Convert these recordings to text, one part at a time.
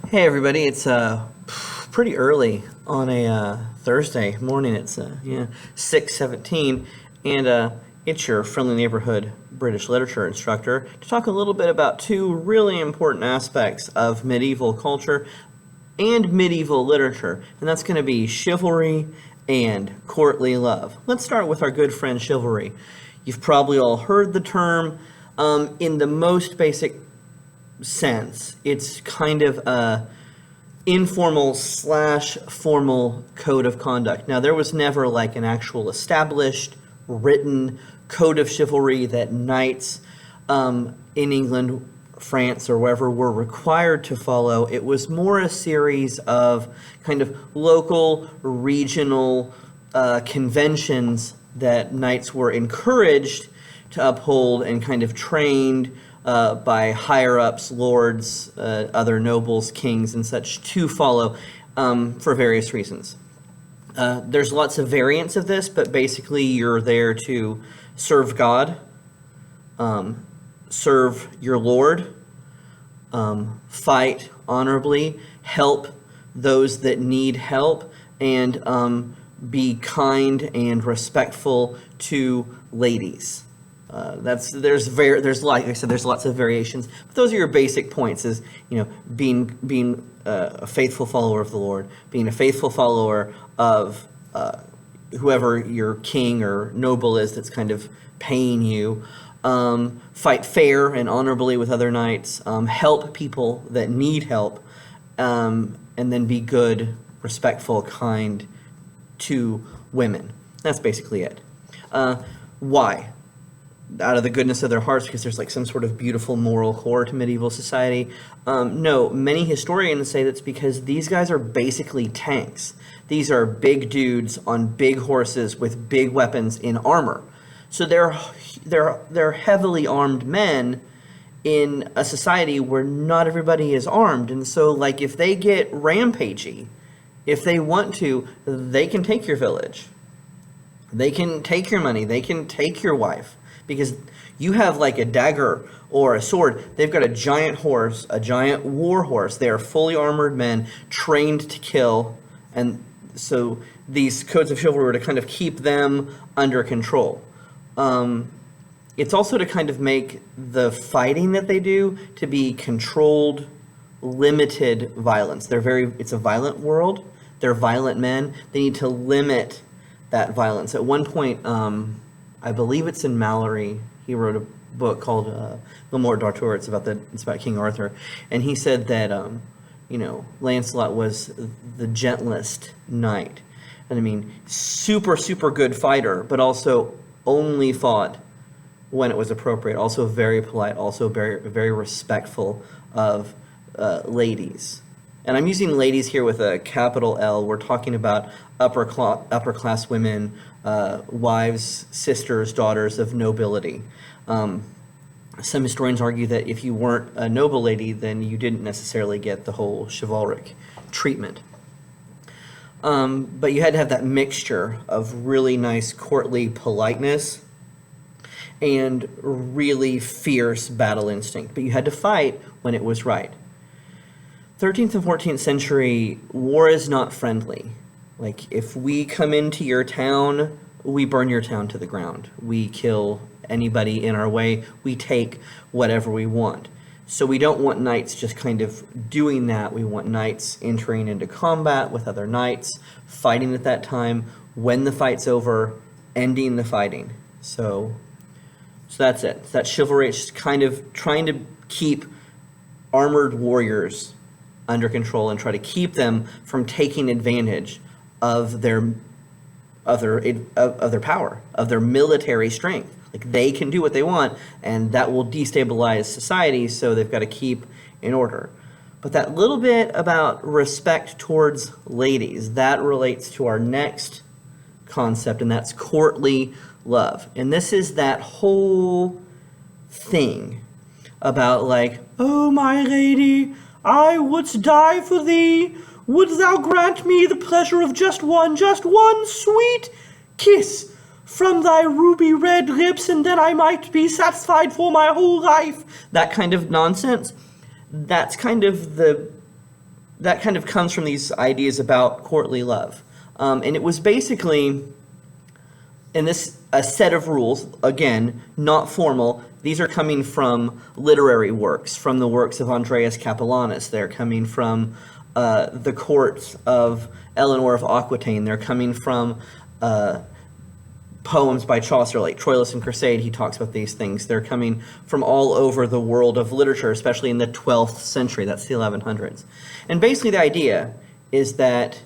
Hey everybody, it's pretty early on a Thursday morning. It's 6:17, and it's your friendly neighborhood British literature instructor to talk a little bit about two really important aspects of medieval culture and medieval literature, and that's going to be chivalry and courtly love. Let's start with our good friend chivalry. You've probably all heard the term. In the most basic sense, it's kind of a informal slash formal code of conduct. Now, there was never like an actual established written code of chivalry that knights in England, France, or wherever were required to follow. It was more a series of kind of local, regional conventions that knights were encouraged to uphold and kind of trained by higher-ups, lords, other nobles, kings, and such to follow for various reasons. There's lots of variants of this, but basically you're there to serve God, serve your Lord, fight honorably, help those that need help, and be kind and respectful to ladies. There's like I said, there's lots of variations, but those are your basic points: is being a faithful follower of the Lord, being a faithful follower of whoever your king or noble is that's kind of paying you. Fight fair and honorably with other knights. Help people that need help, and then be good, respectful, kind to women. That's basically it. Why? Out of the goodness of their hearts, because there's like some sort of beautiful moral core to medieval society? No, many historians say that's because these guys are basically tanks. These are big dudes on big horses with big weapons in armor. So they're heavily armed men in a society where not everybody is armed. And so like if they get rampagey, if they want to, they can take your village. They can take your money. They can take your wife. Because you have like a dagger or a sword. They've got a giant horse, a giant war horse. They are fully armored men trained to kill. And so these codes of chivalry were to kind of keep them under control. It's also to kind of make the fighting that they do to be controlled, limited violence. It's a violent world. They're violent men. They need to limit that violence. At one point, I believe it's in Mallory. He wrote a book called Le Morte d'Arthur. It's about King Arthur, and he said that Lancelot was the gentlest knight, and I mean super good fighter, but also only fought when it was appropriate. Also very polite. Also very respectful of ladies. And I'm using ladies here with a capital L. We're talking about upper class women, wives, sisters, daughters of nobility. Some historians argue that if you weren't a noble lady, then you didn't necessarily get the whole chivalric treatment. But you had to have that mixture of really nice courtly politeness and really fierce battle instinct. But you had to fight when it was right. 13th and 14th century, war is not friendly. Like, if we come into your town, we burn your town to the ground. We kill anybody in our way. We take whatever we want. So we don't want knights just kind of doing that. We want knights entering into combat with other knights, fighting at that time. When the fight's over, ending the fighting. So that's it. That chivalry is just kind of trying to keep armored warriors under control and try to keep them from taking advantage of their power, of their military strength. Like, they can do what they want, and that will destabilize society, so they've got to keep in order. But that little bit about respect towards ladies, that relates to our next concept, and that's courtly love. And this is that whole thing about like, oh, my lady, I wouldst die for thee. Wouldst thou grant me the pleasure of just one sweet kiss from thy ruby red lips, and then I might be satisfied for my whole life? That kind of nonsense. That's kind of the that kind of comes from these ideas about courtly love. And it was basically, in this, a set of rules, again, not formal. These are coming from literary works, from the works of Andreas Capellanus. They're coming from the court of Eleanor of Aquitaine. They're coming from poems by Chaucer, like Troilus and Cresside. He talks about these things. They're coming from all over the world of literature, especially in the 12th century. That's the 1100s. And basically the idea is that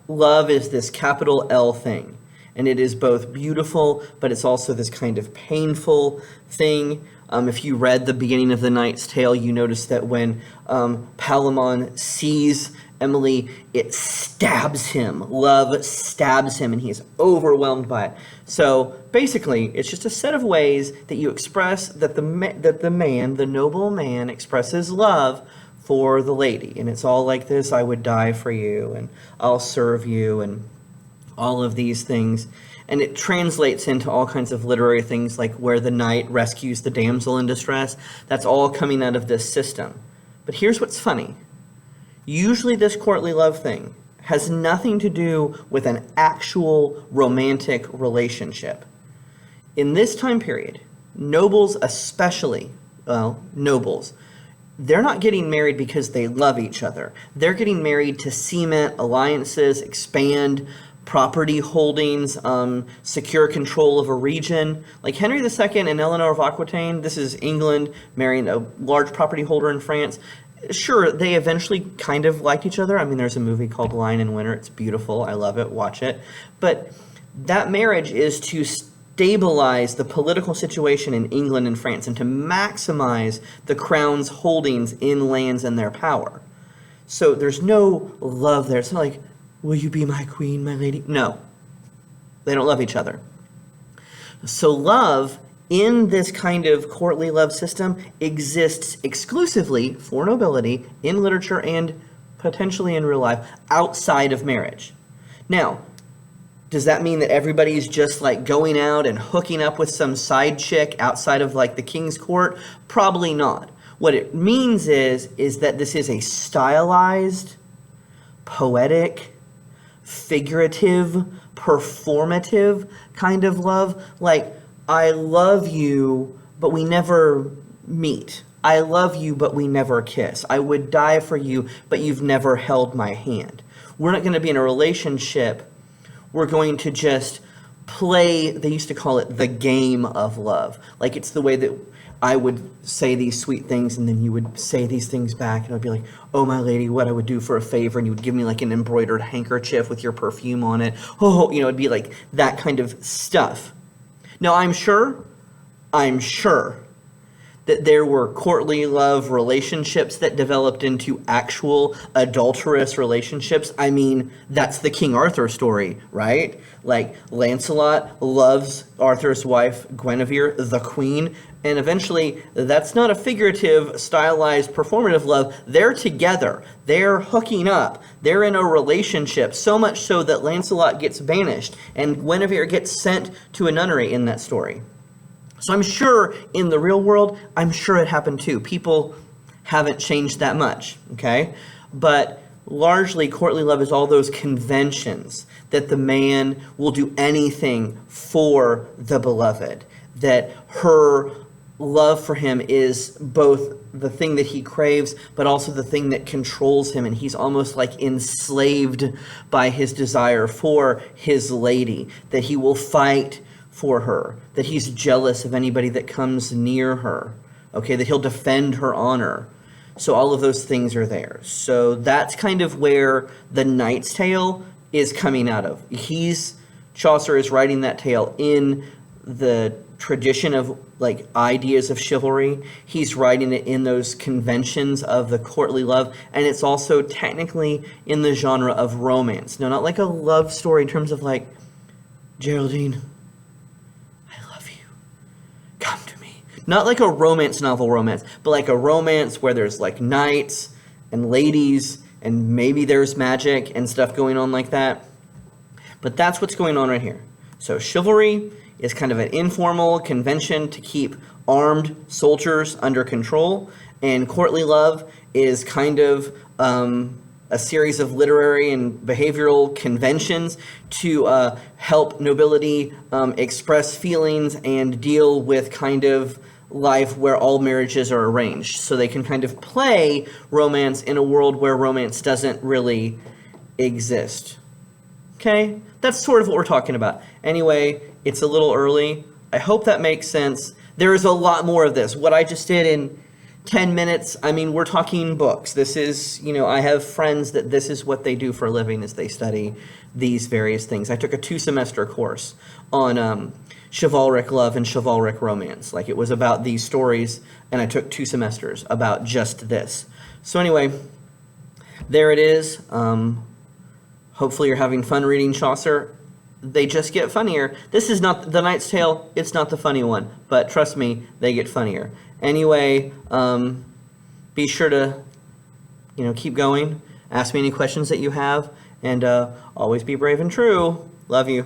love is this capital L thing. And it is both beautiful, but it's also this kind of painful thing. If you read the beginning of The Knight's Tale, you notice that when Palamon sees Emily, it stabs him. Love stabs him, and he is overwhelmed by it. So basically, it's just a set of ways that you express that the noble man, expresses love for the lady. And it's all like this: I would die for you, and I'll serve you, and all of these things. And it translates into all kinds of literary things, like where the knight rescues the damsel in distress. That's all coming out of this system. But here's what's funny. Usually this courtly love thing has nothing to do with an actual romantic relationship. In this time period, nobles especially, nobles, they're not getting married because they love each other. They're getting married to cement alliances, expand property holdings, secure control of a region. Like Henry II and Eleanor of Aquitaine, this is England marrying a large property holder in France. Sure, they eventually kind of liked each other. I mean, there's a movie called Lion in Winter. It's beautiful. I love it. Watch it. But that marriage is to stabilize the political situation in England and France and to maximize the crown's holdings in lands and their power. So there's no love there. It's not like, will you be my queen, my lady? No. They don't love each other. So love in this kind of courtly love system exists exclusively for nobility in literature and potentially in real life outside of marriage. Now, does that mean that everybody's just like going out and hooking up with some side chick outside of like the king's court? Probably not. What it means is that this is a stylized, poetic, figurative, performative kind of love. Like, I love you, but we never meet. I love you, but we never kiss. I would die for you, but you've never held my hand. We're not going to be in a relationship. We're going to just play, they used to call it the game of love. Like, it's the way that I would say these sweet things, and then you would say these things back, and I'd be like, oh, my lady, what I would do for a favor, and you would give me like an embroidered handkerchief with your perfume on it. Oh, it'd be like that kind of stuff. Now, I'm sure that there were courtly love relationships that developed into actual adulterous relationships. I mean, that's the King Arthur story, right? Like, Lancelot loves Arthur's wife, Guinevere, the queen, and eventually, that's not a figurative, stylized, performative love. They're together. They're hooking up. They're in a relationship, so much so that Lancelot gets banished, and Guinevere gets sent to a nunnery in that story. So I'm sure in the real world, I'm sure it happened too. People haven't changed that much, okay? But largely, courtly love is all those conventions that the man will do anything for the beloved, that her love for him is both the thing that he craves, but also the thing that controls him, and he's almost like enslaved by his desire for his lady, that he will fight for her, that he's jealous of anybody that comes near her, okay, that he'll defend her honor. So all of those things are there. So that's kind of where the Knight's Tale is coming out of. Chaucer is writing that tale in the tradition of like ideas of chivalry. He's writing it in those conventions of the courtly love, and it's also technically in the genre of romance. No, not like a love story in terms of like, Geraldine, not like a romance novel romance, but like a romance where there's like knights and ladies and maybe there's magic and stuff going on like that. But that's what's going on right here. So chivalry is kind of an informal convention to keep armed soldiers under control, and courtly love is kind of a series of literary and behavioral conventions to help nobility express feelings and deal with kind of life where all marriages are arranged. So they can kind of play romance in a world where romance doesn't really exist. Okay? That's sort of what we're talking about. Anyway, it's a little early. I hope that makes sense. There is a lot more of this. What I just did in 10 minutes, I mean, we're talking books. This is, I have friends that this is what they do for a living, is they study these various things. I took a 2-semester course on chivalric love and chivalric romance. Like, it was about these stories, and I took 2 semesters about just this. So anyway, there it is. Hopefully you're having fun reading Chaucer. They just get funnier. This is not The Knight's Tale. It's not the funny one, but trust me, they get funnier. Anyway, be sure to, keep going. Ask me any questions that you have, and always be brave and true. Love you.